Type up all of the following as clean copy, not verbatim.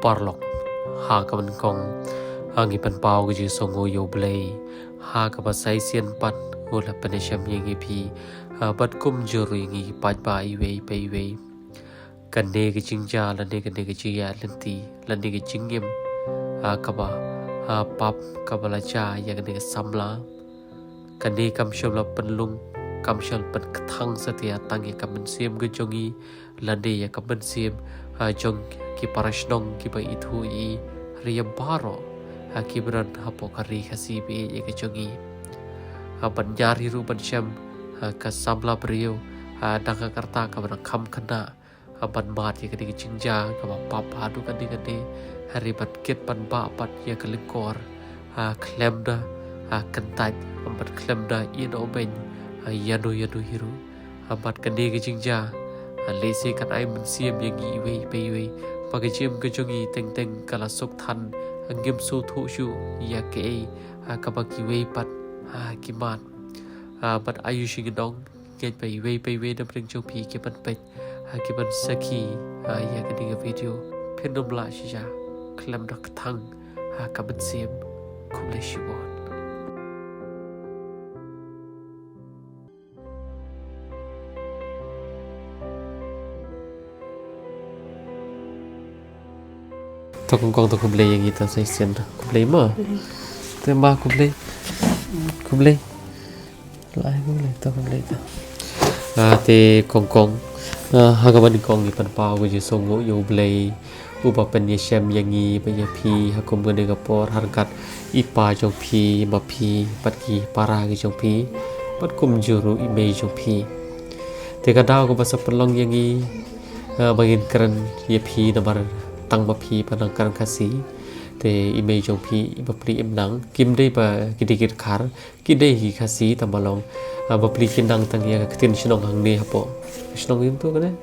parlok ha ka ban kong hangi pan pau ge songo yo blei ha ka ba sai sian pat ula panesham yengi phi bat kum juru yengi pat ba i wei kan ne ge jingja la ne ge chi ya lenti la ne ge jingem ka ba pap ka ba la cha ya ge samla kan ne kam shom la panlung kam shal pan thang satia tangi kam siem ge jongi la ne ya kam siem jong ki parashnong ki ba ithu i riya baro ki bran hapo kari khasi be ye ge jongi ban jari ru ban sham ka samla brio danga karta ka ban kham khana ban mat ye ge jingja ka ba pap hadu kan ni hari bat ket ban ba pat ye ka likor klemda kentai bat klemda in oben yanu hiru bat kan ge jingja lese kan ai man siam yang i wei pe wei pakai jem ke jongi teng kala sok than angem su thu shu ya ke ka ba ki wei pat ki mat bat ayushi gedong ke pe wei da bring chou pi ke ban pe ki ban saki ya ke ding video phenom la shi ja klam dak thang ka ban siam kum le shi won Tokong kumplay yang kita sa isin. Kumplay mo? Tembak kumplay. Lai kumplay. To kumplay ta. Te kongkong. Hagaban kong ipan pa ko je songo yo blay. Uba pen ye shem yangi pa ye pi hakum gane kapor harkat ipa jong pi ma pi patki para ge jong pi pat kum juru ime jong pi. Te kadao ko basa pelong yangi bangin keren ye pi nabar tang ba phi panangkan kasi te imei jong phi bapli imnang kim dei ba kidikit khar kidei hi khasi tamalong bapli kinang tang ya katin sinong hang ne hapo sinong im tu kane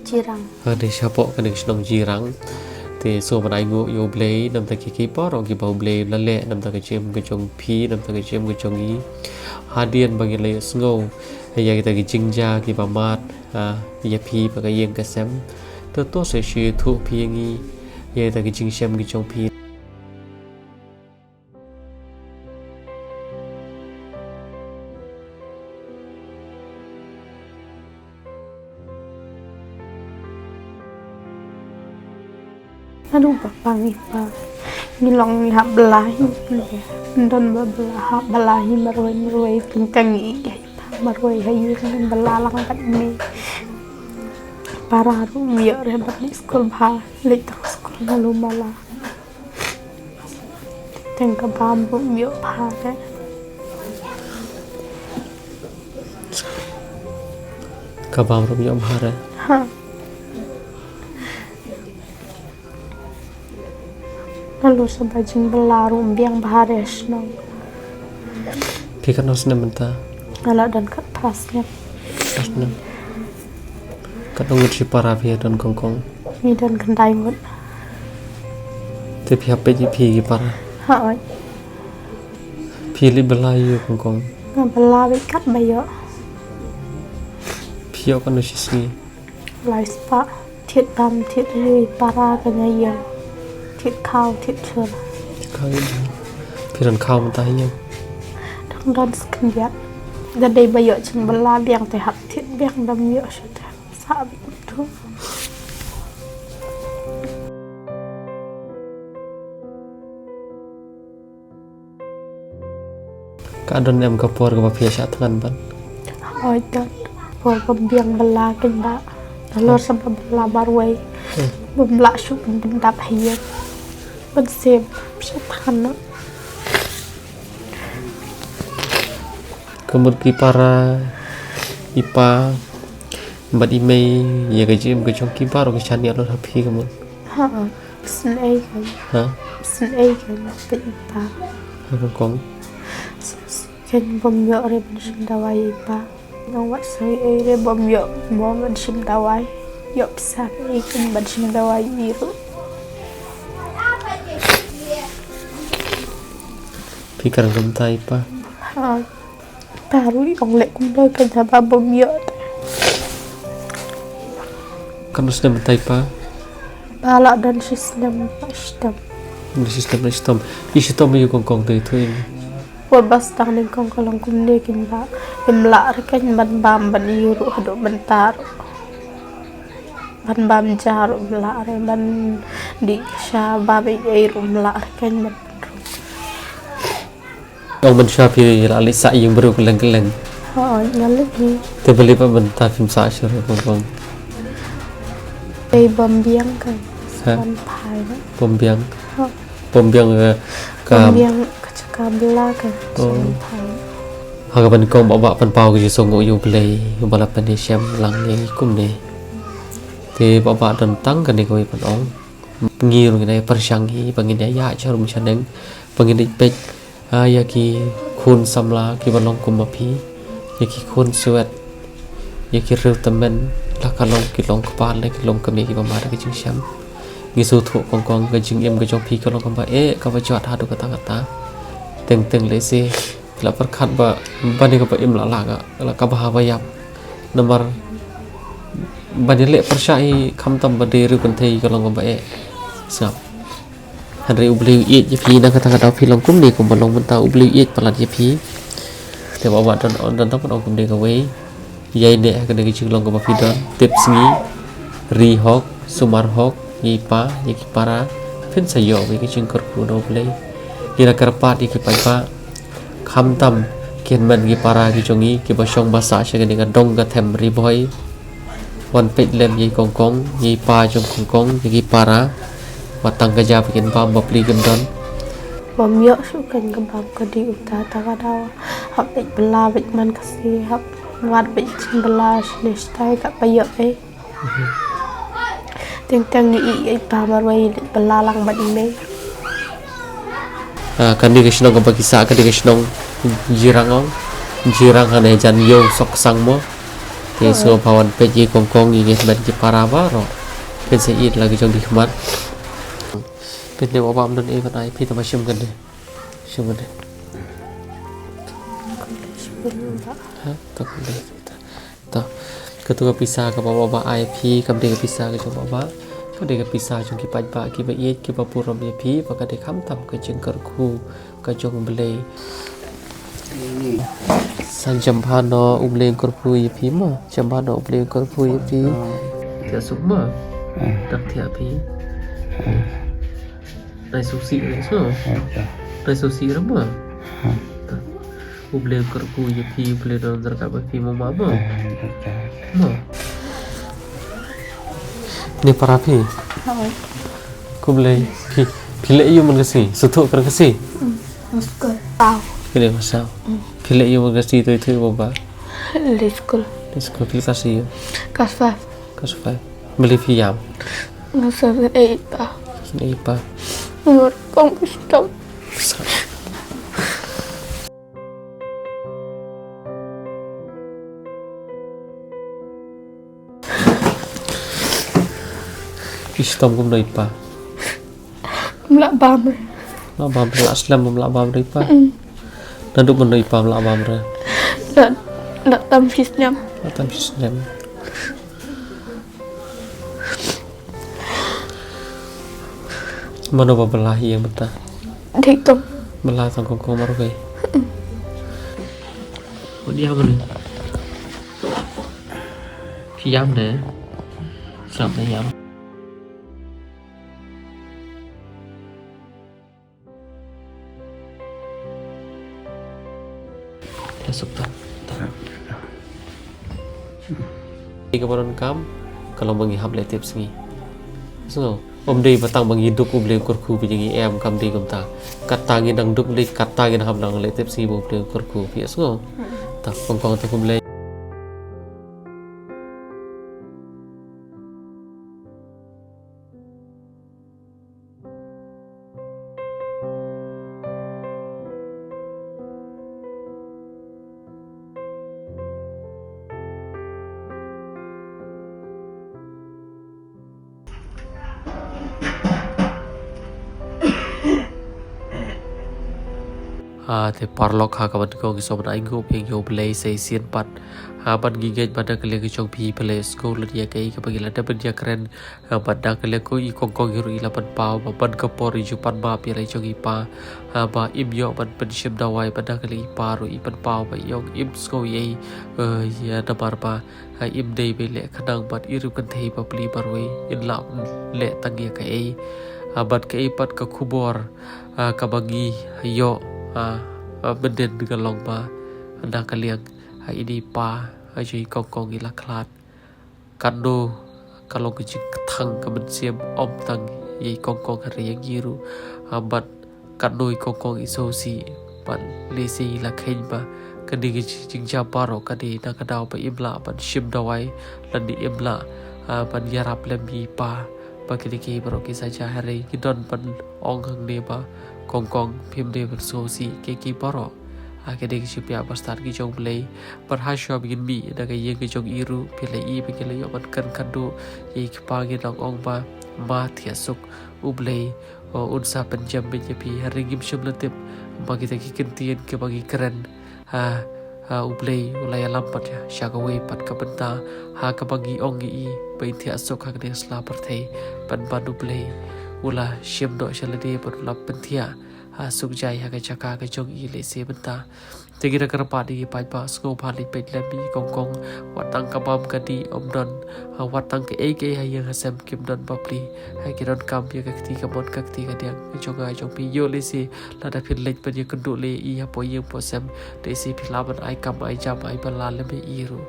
jirang de sapo kane sinong jirang te so banai ngo yo blei nam ta ki pa ro ki ba blei la le nam ta ka chem ge jong phi nam ta ka chem ge jong yi hadian bagi le sngo ya kita ki jingja ki ba mat ya phi ba ka yeng ka sem to se shi thu phi ngi ye ta ki jing shem ki chong phi aduh bapak ni long ni hab belahi don belah belahi marwai kencang i marwai hayu kan belalang kat ni para ru biar hebat di sekolah bah lek terus sekolah lalu malah tengka bambu biar bah kabam ru biar bah ha lalu sebajing belarum biang bah resno pikan osna menta ala dan kat pasnya osna katong si para via dan kongkong ni dan kendai ngut te pihak pe pi ki para ha pi li belai kongkong belawi kat bayo pio kan si lai spa thiet dam thiet ri para kanya ya thiet khao thiet chur kai piran khao mata hiya dang dan skenjat gadai bayo ching bela biang te hak thiet biang dam yo shut sa tu kadon em kapor ka pia sha tangan ban oi dan por biang bela kenda lor sampai bela barway bumla shu bendap hiya ben sem satan kemud ki para ipa mbak imei ya ke jim ke chong ki paro ke chani alor hapi kemud ha snake ha snake pe ipa kongkong ken bom yo re ben sim dawai ipa nong wat sai re bom yo mo ben sim dawai yo psa ke ken ben sim dawai biru pikar gemtai pa ha taru yang lek kum doi kan sama bom yo kan sudah mentai pa Balak dan sistem sistem. Sistem sistemอยู่กองตัวทุย Buat bastang ning kong kalong kumne kin ba. Imla rekan ban bam ban yuru hado bentar. Ban bam jaru imla re ban di sha babi airu imla rekan ban. องมันชอบพี่ละลิสะยังบรูกลังกลัง Oh, ngalagi. แต่บริบมันตาฟิมสาชเลยกอง Ay bambiang kan. Ha? Ban pai na. ปมเบียง Ha. ปมเบียงกาม Bambiang kacakabla kan. Ban pai. หากมันกองบอกปันเปาก็จะส่งอยู่เปลยบลาเป็นแชมหลังยังกุ้มเนี่ยที่บอกดันตั้งกันในกวยปันองงี้ลงในประชังฮีบางงี้ได้ยาชารุมชันนึงบางงี้ได้เป็ดยากีคุณสำลากีบอลลงกุมมาพียากีคุณสวดยากีเรือตะเมนลักลงกีลงกบาลเลยกีลงกมีกีประมาณก็จึงแชมงี้สู้ถูกกองก็จึงเอ็มก็จงพีก็ลงกันไปก็ไปจอดหาดูกตากตาตึงเลยสิแล้วประคัดว่าบันนี้ก็ไปเอ็มหลักแล้วก็bahwaยับnomorบันนี้เละประชาอีคำตำบันเดรุกันเทยก็ลงกันไปสับฮันเรอุบลิวอีดยพีนะครับทางเราพี่ลงกุ้มนี่กุมบอลลงบนตาอุบลิวอีดประหลัดยพีแต่ว่าดันต้องเป็นองกุมเด็กเอาไว้ยัยเนี่ยกันเด็กจึงลงกับพี่ดอนติปสงี้รีฮอกสุมารฮอกยีปายกิปาราเพิ่นสยองวิกจึงกระปูนเอาเลยยีนักกระปาดยกิไปป้าคำตำเขียนมันกีปารากีจงงี้กีบชงภาษาเช่นกันดงกระเทมรีบอยวันเป็ดเล่มยีกองยีปาจงกองยีปาราวัดตังกระจาไปกินปามบปลีกันดอน Bom yok sukan ke bab ke di utata kadau. Hap bik bela bik man kasi hap wat bik cin bela stai kat payok Teng ni ai pa marwai bela lang bat ini. Kan di kesenong ke kisah kan di kesenong jirang hane jan yo sok sang mo thì số pawan pe ji kong ni ban ji para ba ro pen se it lagi jong di khmat pen ne wa bam don e kan ai pi ta ma shim kan de shim kan de ha ta kan de ta ketua pisah ke baba ai pi kam de pisah ke jong babaก็เด็กพิซซ่าจงกิปัจบะกิบะเอียดกิบะปูรมีพีปะก็ได้คำทำก็จึงกระคูก็จงเบลยสันจำพานออุเบลงกระพูยพีมาจำพานออุเบลงกระพูยพีเทียสุกมาดักเทียพีในสุสีเลยใช่ไหมในสุสีแล้วมาอุเบลงกระพูยพีอุเบลงดอนกับพีมามานี่ปราพี่กูเลยพี่เลี้ยอยู่มันก็สิสุดทุกคนก็สิ School tao. พี่เลี้ยมาเช้าพี่เลี้ยอยู่มันก็สิตัวถือบ่บ่า Di school. ในสกุลพี่ก็สิอยู่ Kelas 5. ก็สบายไม่เลยพี่ยาม Ngasal ai pa. นี่ป่ะ Nur kong stop. Istom kum noi pa Mla bam. la bam ra aslam mla bam ri pa naduk mon noi pa mla bam ra La tam fisnyam. atam sistem mano ba belahi yang beta Dik tom. belah tang kong maru kai oh dia mana Piyam nè Sập này nhắm Sukta. Tiga bulan kam kalau menghap letip sengi. So, dei batang bangi duk uble kurku bijingi em kam dei kamta. Katangi dang duk dei katangi hap dang letip sengi uble kurku pi so. Tak pongkong ta kumle. te parlok ha kaban kong isom na ingo ping yo play say sien pat ban gigej pada kele ke chong pi play school dia kai ka bagila da ben dia keren pada kele ko i kong kong hiru ila pan pau ban ka pori ju pan ma pi lai chong i pa ba im yo ban pen shim dawai pada kele i pa ro i pan pau ba yong im sko ye ya da bar ba im dei be le khadang bat iru kan thei ba pli barwe in la le tangia ka e bat ka e pat ka khubor ka bagi yo benden dengan long ba anda kaliang ini pa aja kong kong ila klat kando kalau kecik tang kaben siam om tang ye kong kong hari yang giru bat kando kong kong isosi ban lesi ila kain ba kadi kecik jabaro kadi nak kadau ba imla ban shim dawai landi imla ban yarap lembi pa bagi diki baroki saja hari kidon ban ong hang ne ba kong kong phim de versosi ke baro akede ki chipya bastar ki jong play berhasya bikin bi da ka ye ki jong iru pile i bikin le yoman kan kando ye ki pagi nang ong ba ma thia suk ublei unsa penjam be pi haringim shumlatip bagi ta ki kentien ke bagi keren ublei ulaya lampat ya syagawe pat ka benta ka bagi ong i be thia suk ha ke sla perthei pan ban ublei ula shim do shalade per lap pentia suk jai ha ka chaka ka jong i le se benta tegira karpa di pai pa sko phali pe lembi kong kong watang ka bam ka di omdon watang ka ek ha yang hasam kim don papli ha ki don kam ya ka ti ka mon ka ti ka diang jong ai jong pi yo le se la da phil lej pa ye kundu le i ha po yeng po sam de se philaban ai kam ai jam ai bala le me i ru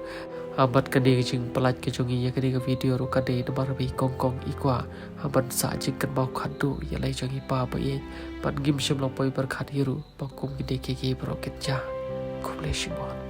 abat kadi kecing pelat kecungi ya kadi ke video ro kadi nomor bi kong kong ikwa abat sa jing kan bau khadu ya lai changi pa ba ye pan gim shim lo poi par khat hiru ba kum ki de ke bro ketja kuble shimon